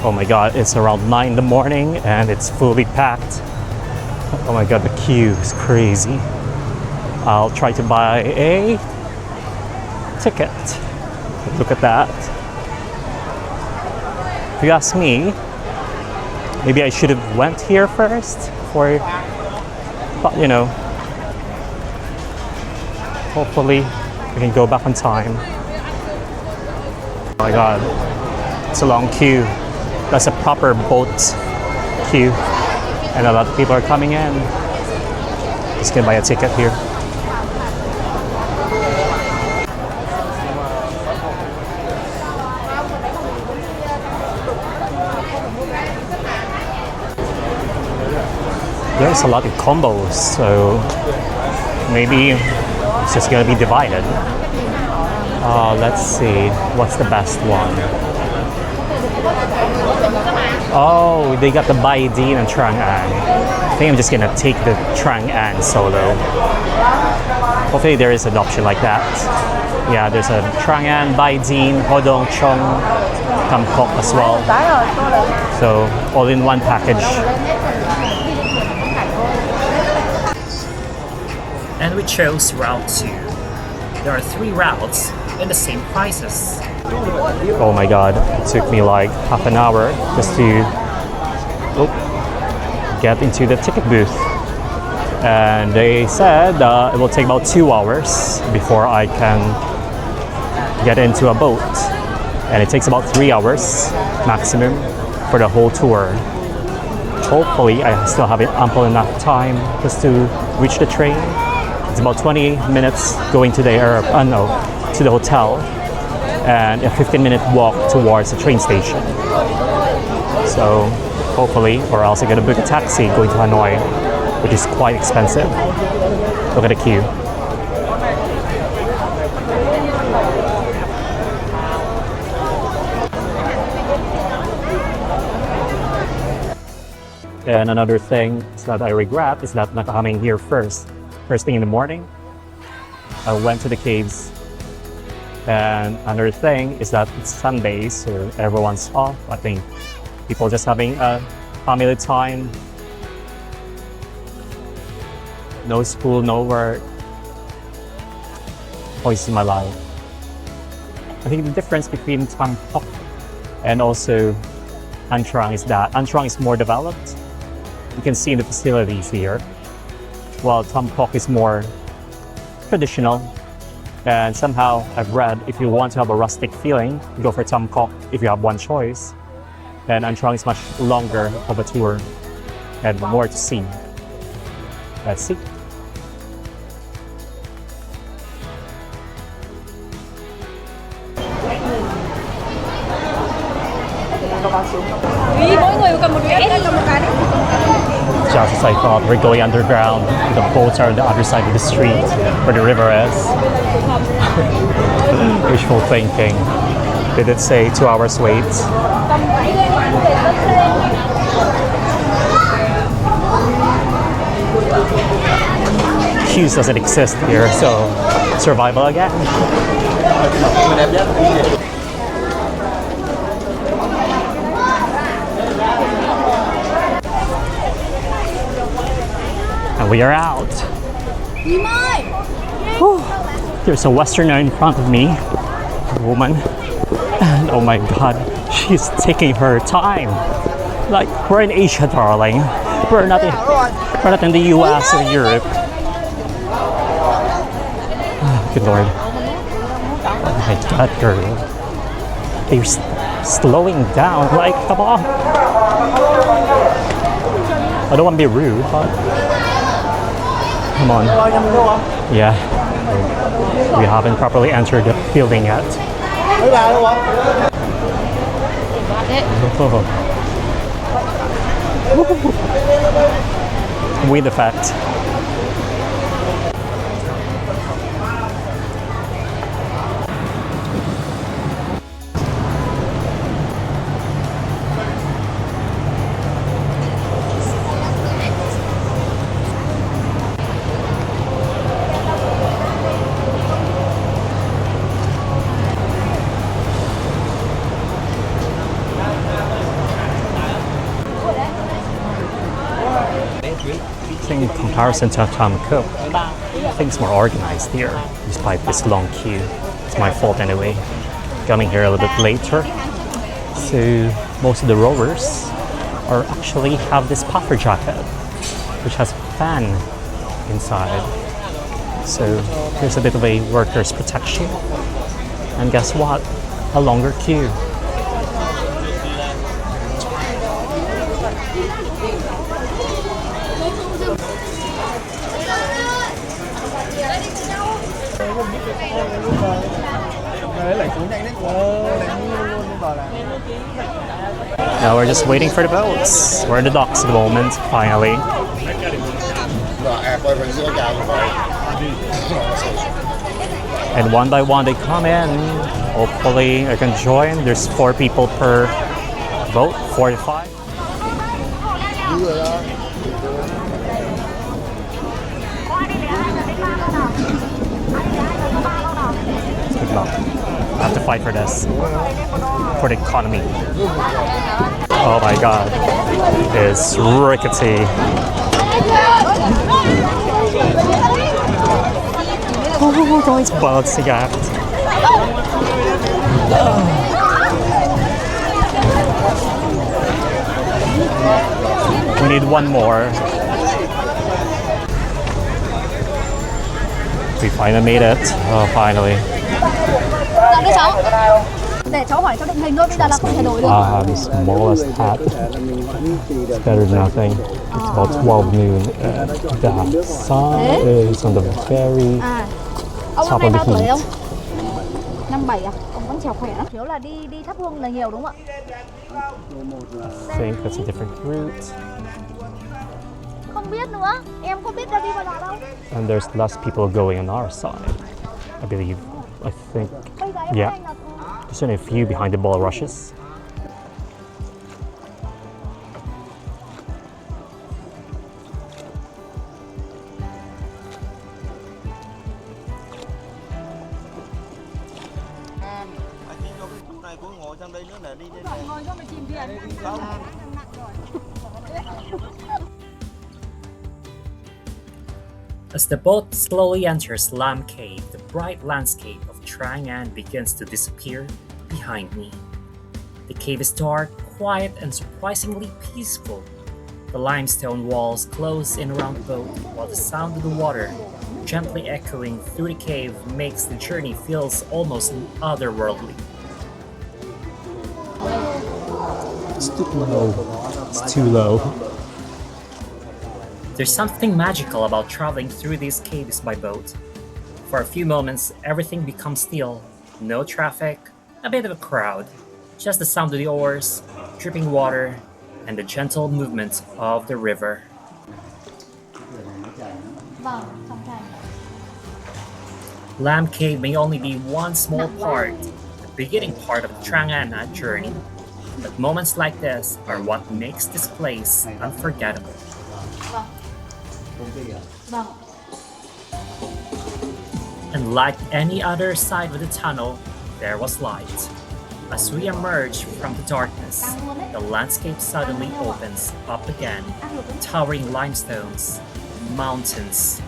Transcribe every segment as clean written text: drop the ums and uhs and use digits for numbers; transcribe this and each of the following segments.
Oh my god, it's around 9 in the morning and it's fully packed. Oh my god, the queue is crazy. I'll try to buy a ticket. Look at that. If you ask me, maybe I should have went here first but you know, hopefully we can go back on time. Oh my god, it's a long queue. That's a proper boat queue and a lot of people are coming in. Just gonna buy a ticket here. There's a lot of combos, so maybe it's just gonna be divided. Let's see, what's the best one? Oh, they got the Bai Din and Trang An. I think I'm just gonna take the Trang An solo. Hopefully there is an option like that. Yeah, there's a Trang An, Bai Din, Hodong Chong, Tam Kok as well. So all in one package. And we chose route 2. There are 3 routes in the same prices. Oh my god, it took me like half an hour just to get into the ticket booth. And they said it will take about 2 hours before I can get into a boat. And it takes about 3 hours maximum for the whole tour. Hopefully I still have ample enough time just to reach the train. It's about 20 minutes going to the to the hotel and a 15-minute walk towards the train station. So hopefully, or else I gotta book a taxi going to Hanoi, which is quite expensive. Look at the queue. And another thing that I regret is not coming here first thing in the morning. I went to the caves, and another thing is that it's Sunday, so everyone's off. I think people just having a family time. No school, no work. Always in my life. I think the difference between Tam Kok and also An Trang is that An Trang is more developed. You can see the facilities here, while Tam Kok is more traditional. And somehow I've read if you want to have a rustic feeling, go for Tam Kok if you have one choice. And An Trang is much longer of a tour and more to see. Let's see. Just as I thought, we're going underground. The boats are on the other side of the street where the river is. Wishful thinking. Did it say 2 hours wait? Queues doesn't exist here, so survival again. And we are out. Whew. There's a Westerner in front of me, a woman, and oh my god, she's taking her time. Like, we're in Asia, darling. We're not in the US or Europe. Oh, good lord. Oh my god, girl. You're slowing down. Like, come on. I don't want to be rude, but come on. Yeah. We haven't properly entered the building yet. Wind effect. think in comparison to Tom Cook, I think it's more organized here, despite this long queue. It's my fault anyway, coming here a little bit later. So most of the rowers are actually have this puffer jacket, which has a fan inside. So here's a bit of a worker's protection. And guess what? A longer queue. Now we're just waiting for the boats. We're in the docks at the moment, finally. And one by one they come in. Hopefully I can join. There's 4 people per boat, 4 to 5. Good luck. I have to fight for this. For the economy. Oh my god. It's rickety. Oh, it's bouncing out. We need one more. We finally made it. Oh, finally. Để cháu hỏi cháu định hình thôi, bây giờ là không thể đổi được. I have the smallest hat. It's better than nothing. It's about 12 noon. The sun is on the very Ông top năm nay of bao the tuổi heat. không? 57 à? Ông vẫn trèo khỏe lắm. Thiếu là đi thắp hương là nhiều đúng không I think that's a different route. ạ? Không biết nữa. Em không biết ra đi vào nào đâu. And there's less people going on our side, I believe. I think, Bây giờ em yeah. anh là There's only a few behind the bulrushes. As the boat slowly enters Lam Cave, the bright landscape of Trang An begins to disappear behind me. The cave is dark, quiet, and surprisingly peaceful. The limestone walls close in around the boat, while the sound of the water, gently echoing through the cave, makes the journey feels almost otherworldly. It's too low. It's too low. There's something magical about traveling through these caves by boat. For a few moments, everything becomes still. No traffic, a bit of a crowd, just the sound of the oars, dripping water, and the gentle movement of the river. Lam Cave may only be one small part, the beginning part of the Trang An journey. But moments like this are what makes this place unforgettable. And like any other side of the tunnel, there was light. As we emerge from the darkness, the landscape suddenly opens up again. Towering limestones, mountains,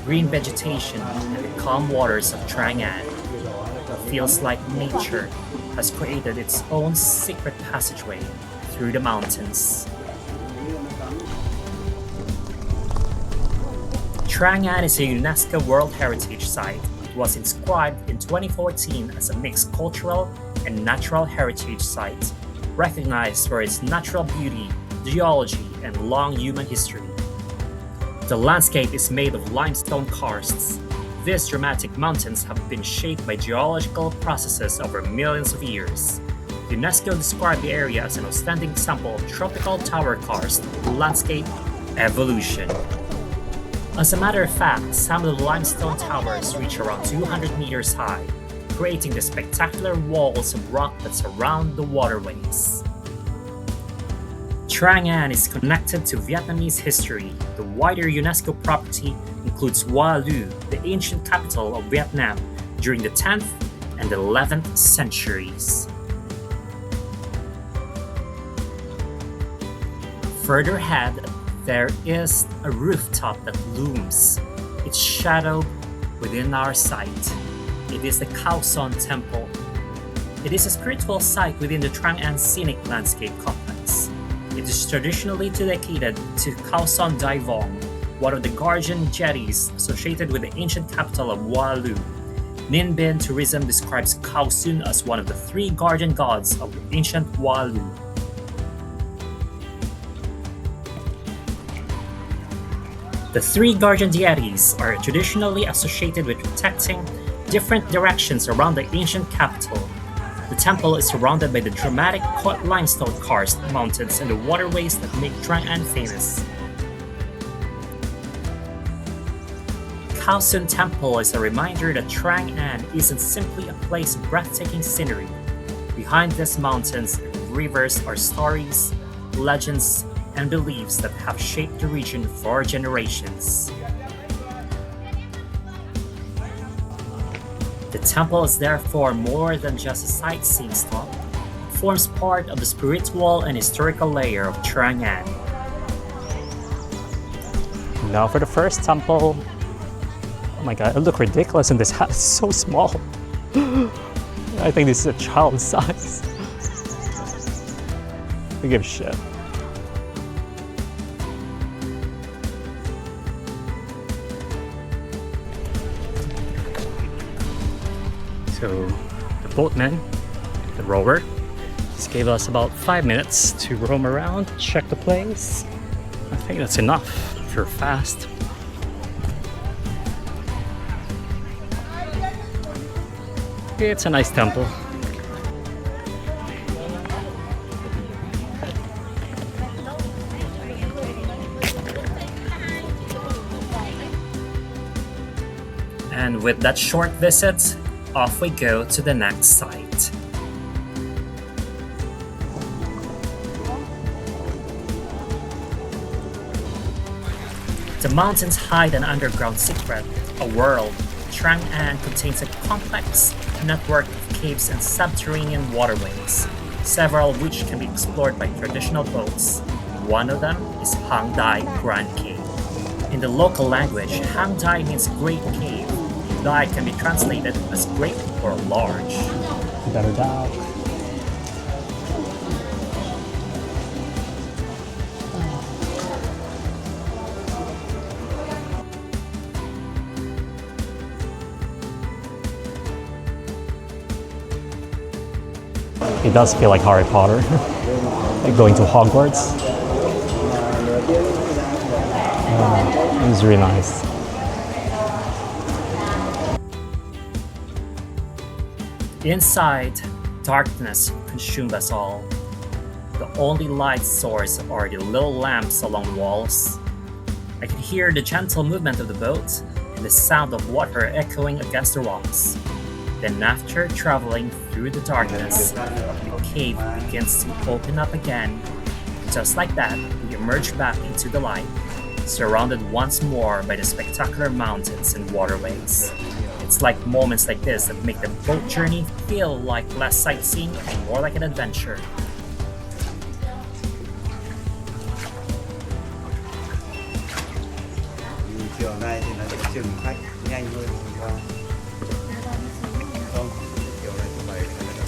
green vegetation, and the calm waters of Trang An. It feels like nature has created its own secret passageway through the mountains. Trang An is a UNESCO World Heritage Site. It was inscribed in 2014 as a mixed cultural and natural heritage site, recognized for its natural beauty, geology, and long human history. The landscape is made of limestone karsts. These dramatic mountains have been shaped by geological processes over millions of years. UNESCO described the area as an outstanding example of tropical tower karst landscape evolution. As a matter of fact, some of the limestone towers reach around 200 meters high, creating the spectacular walls of rock that surround the waterways. Trang An is connected to Vietnamese history. The wider UNESCO property includes Hoa Lu, the ancient capital of Vietnam during the 10th and 11th centuries. Further ahead, there is a rooftop that looms, its shadow within our sight. It is the Kaohsiung Temple. It is a spiritual site within the Trang An Scenic Landscape Complex. It is traditionally dedicated to Kaohsiung Daivong, one of the guardian jetties associated with the ancient capital of Walu. Ninh Binh tourism describes Kaohsiung as one of the three guardian gods of ancient Walu. The three guardian deities are traditionally associated with protecting different directions around the ancient capital. The temple is surrounded by the dramatic limestone karst mountains and the waterways that make Trang An famous. Kaohsiung Temple is a reminder that Trang An isn't simply a place of breathtaking scenery. Behind these mountains and rivers are stories, legends, and beliefs that have shaped the region for generations. The temple is therefore more than just a sightseeing stop. It forms part of the spiritual and historical layer of Trang An. Now for the first temple. Oh my god, it looks ridiculous in this hat. It's so small. I think this is a child's size. I give a shit. So the boatman, the rower, just gave us about 5 minutes to roam around, check the place. I think that's enough if you're fast. It's a nice temple. And with that short visit, off we go to the next site. The mountains hide an underground secret, a world. Trang An contains a complex network of caves and subterranean waterways, several of which can be explored by traditional boats. One of them is Hang Đại Cave. In the local language, Hang Đại means great cave. Dai can be translated as great or large. Better doubt. It does feel like Harry Potter, like going to Hogwarts. It was really nice. Inside, darkness consumed us all. The only light source are the little lamps along walls. I could hear the gentle movement of the boat and the sound of water echoing against the rocks. Then after traveling through the darkness, the cave begins to open up again. Just like that, we emerge back into the light, surrounded once more by the spectacular mountains and waterways. It's like moments like this that make the boat journey feel like less sightseeing and more like an adventure. Chiều nay thì nó sẽ chừng khách nhanh hơn hôm qua. Không, chiều nay thứ bảy thì nó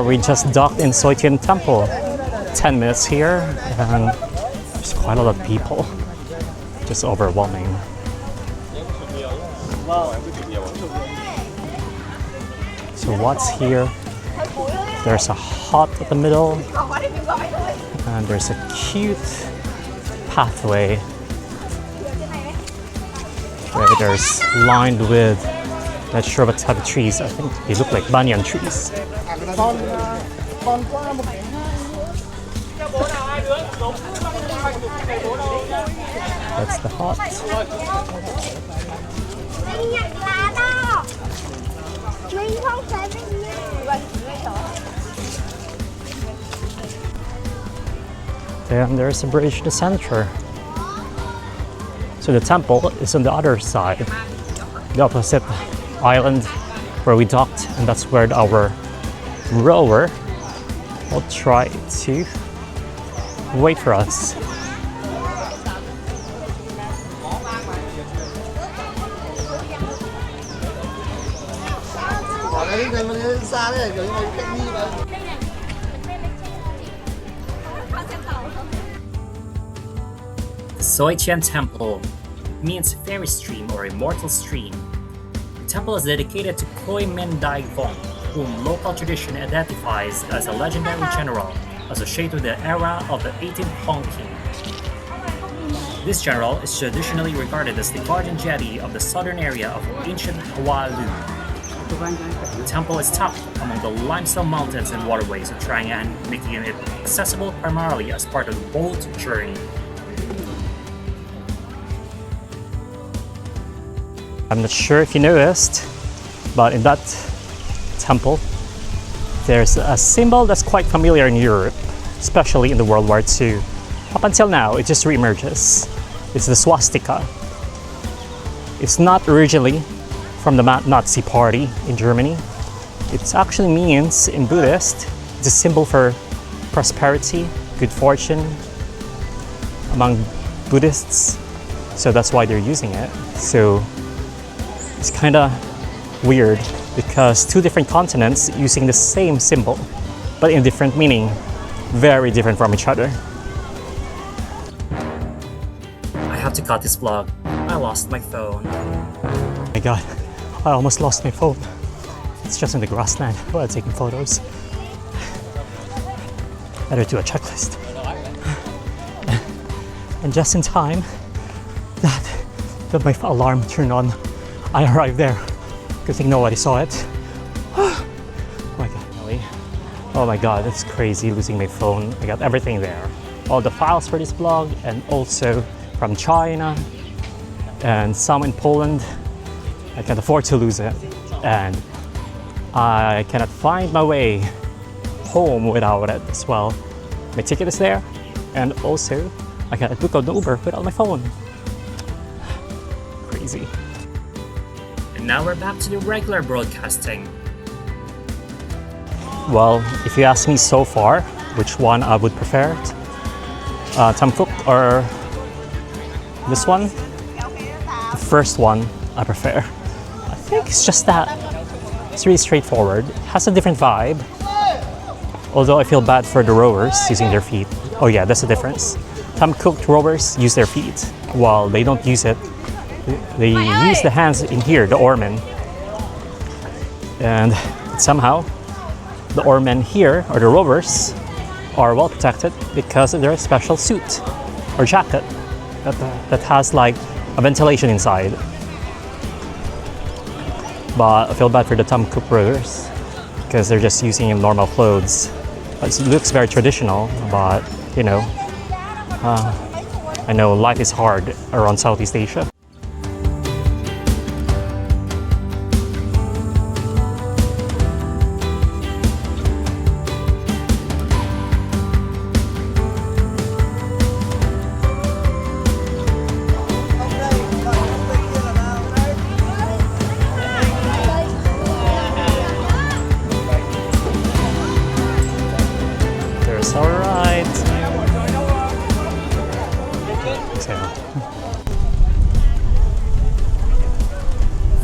We just docked in Suối Tiên Temple. 10 minutes here, and there's quite a lot of people. Just overwhelming. So what's here? There's a hut at the middle, and there's a cute pathway where there's lined with, not sure what type of trees. I think they look like banyan trees. That's the hut. Then there's a bridge to the center. So the temple is on the other side, the opposite island where we docked, and that's where our rower will try to wait for us. The Suối Tiên Temple means fairy stream or immortal stream. The temple is dedicated to Khoi Min Dai Vong, whom local tradition identifies as a legendary general associated with the era of the 18th Hong King. This general is traditionally regarded as the guardian deity of the southern area of ancient Hoa Lu. The temple is tucked among the limestone mountains and waterways of Trang An, making it accessible primarily as part of the boat journey. I'm not sure if you noticed, but in that temple, there's a symbol that's quite familiar in Europe, especially in the World War II. Up until now, it just reemerges. It's the swastika. It's not originally from the Nazi party in Germany. It actually means, in Buddhist, it's a symbol for prosperity, good fortune among Buddhists. So that's why they're using it. So it's kind of weird because two different continents using the same symbol, but in different meaning, very different from each other. I have to cut this vlog. I lost my phone. Oh my god, I almost lost my phone. It's just in the grassland while taking photos. Better do a checklist. And just in time that my alarm turned on, I arrived there. Good thing nobody saw it. Oh my god, really? Oh my god, it's crazy losing my phone. I got everything there. All the files for this vlog, and also from China and some in Poland. I can't afford to lose it, and I cannot find my way home without it as well. My ticket is there, and also I cannot book an Uber without my phone. Crazy. And now we're back to the regular broadcasting. Well, if you ask me so far, which one I would prefer, Tom Cook or this one? The first one I prefer. I think it's just that it's really straightforward. It has a different vibe. Although I feel bad for the rowers using their feet. Oh yeah, that's the difference. Tom Cook rowers use their feet, while they don't use it. They use the hands in here, the oarmen. And somehow, the oarmen here, or the rowers, are well protected because of their special suit or jacket that has like a ventilation inside. But I feel bad for the Tom Cook rowers because they're just using normal clothes. It looks very traditional, but you know, I know life is hard around Southeast Asia.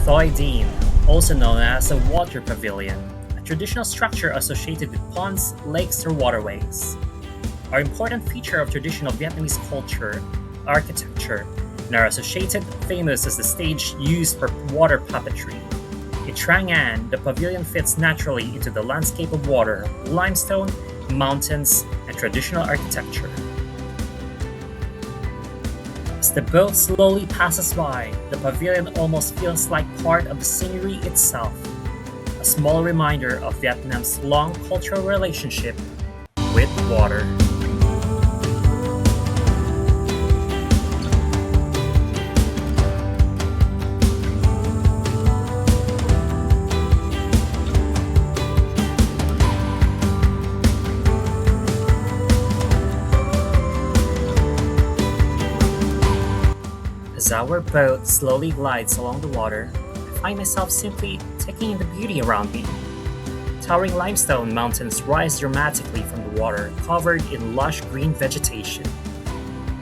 Thoi Dien, also known as a water pavilion, a traditional structure associated with ponds, lakes, or waterways. Our important feature of traditional Vietnamese culture, architecture, and are associated famous as the stage used for water puppetry. In Trang An, the pavilion fits naturally into the landscape of water, limestone, mountains, and traditional architecture. As the boat slowly passes by, the pavilion almost feels like part of the scenery itself, a small reminder of Vietnam's long cultural relationship with water. As our boat slowly glides along the water, I find myself simply taking in the beauty around me. Towering limestone mountains rise dramatically from the water, covered in lush green vegetation.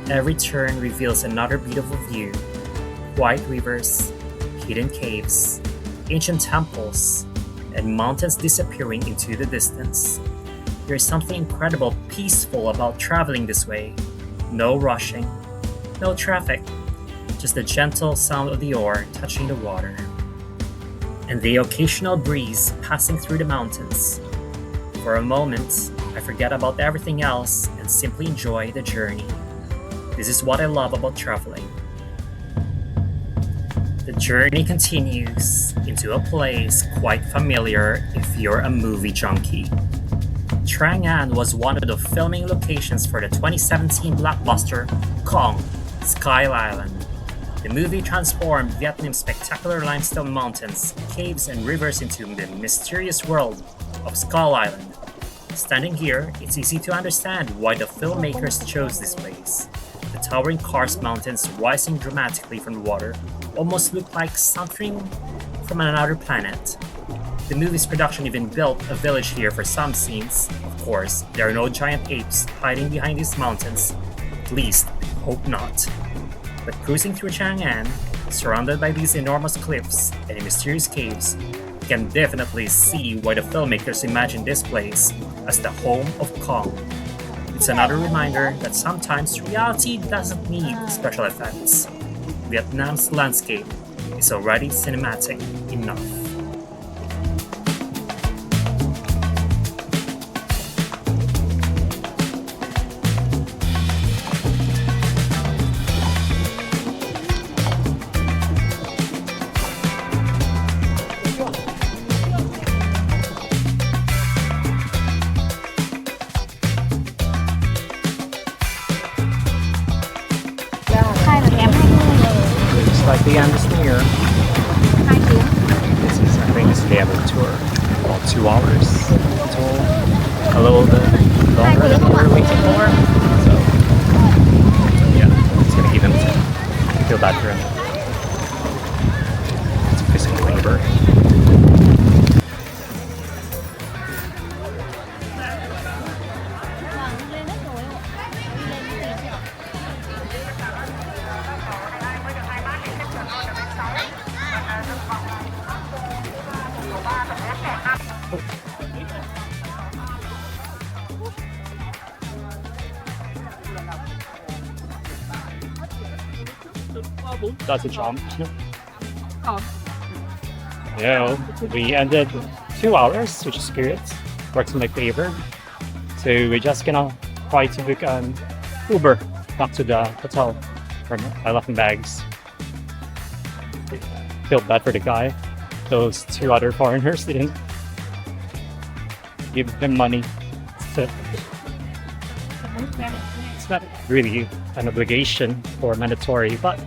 Every turn reveals another beautiful view: quiet rivers, hidden caves, ancient temples, and mountains disappearing into the distance. There is something incredible peaceful about traveling this way. No rushing, no traffic, just the gentle sound of the oar touching the water, and the occasional breeze passing through the mountains. For a moment, I forget about everything else and simply enjoy the journey. This is what I love about traveling. The journey continues into a place quite familiar if you're a movie junkie. Trang An was one of the filming locations for the 2017 blockbuster Kong, Sky Island. The movie transformed Vietnam's spectacular limestone mountains, caves, and rivers into the mysterious world of Skull Island. Standing here, it's easy to understand why the filmmakers chose this place. The towering karst mountains rising dramatically from the water almost look like something from another planet. The movie's production even built a village here for some scenes. Of course, there are no giant apes hiding behind these mountains. At least, hope not. But cruising through Trang An, surrounded by these enormous cliffs and mysterious caves, you can definitely see why the filmmakers imagined this place as the home of Kong. It's another reminder that sometimes reality doesn't need special effects. Vietnam's landscape is already cinematic enough. Like the end is near. 2 tiếng. This is, I think, it's the end of the tour. About 2 hours total. A little bit longer than we were waiting for. So, yeah, it's gonna even feel that journey. It's physical labor. That's a jump. Oh. Yeah, we ended 2 hours, which is good. Works in my favor. So we're just gonna try to book an Uber back to the hotel from my left bags. Feel bad for the guy. Those 2 other foreigners didn't give him money. So it's not really an obligation or mandatory, but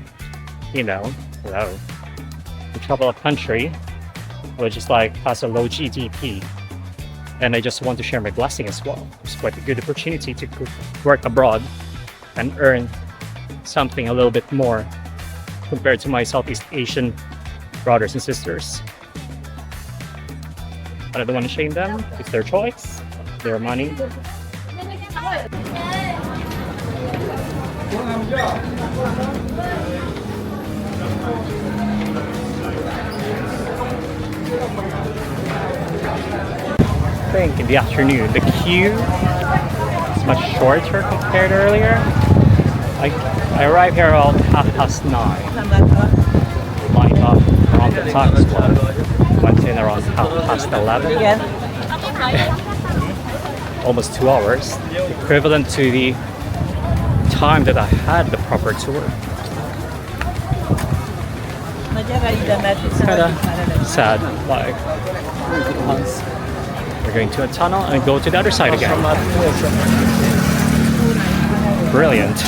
you know, we travel a country which is like has a low GDP, and I just want to share my blessing as well. It's quite a good opportunity to work abroad and earn something a little bit more compared to my Southeast Asian brothers and sisters. But I don't want to shame them. It's their choice, their money. I think in the afternoon the queue is much shorter compared to earlier. I I arrived here around 9:30. Lined up around the time slot. Went in around 11:30. Almost 2 hours, equivalent to the time that I had the proper tour. Kind of sad, like we're going to a tunnel and go to the other side again. Brilliant.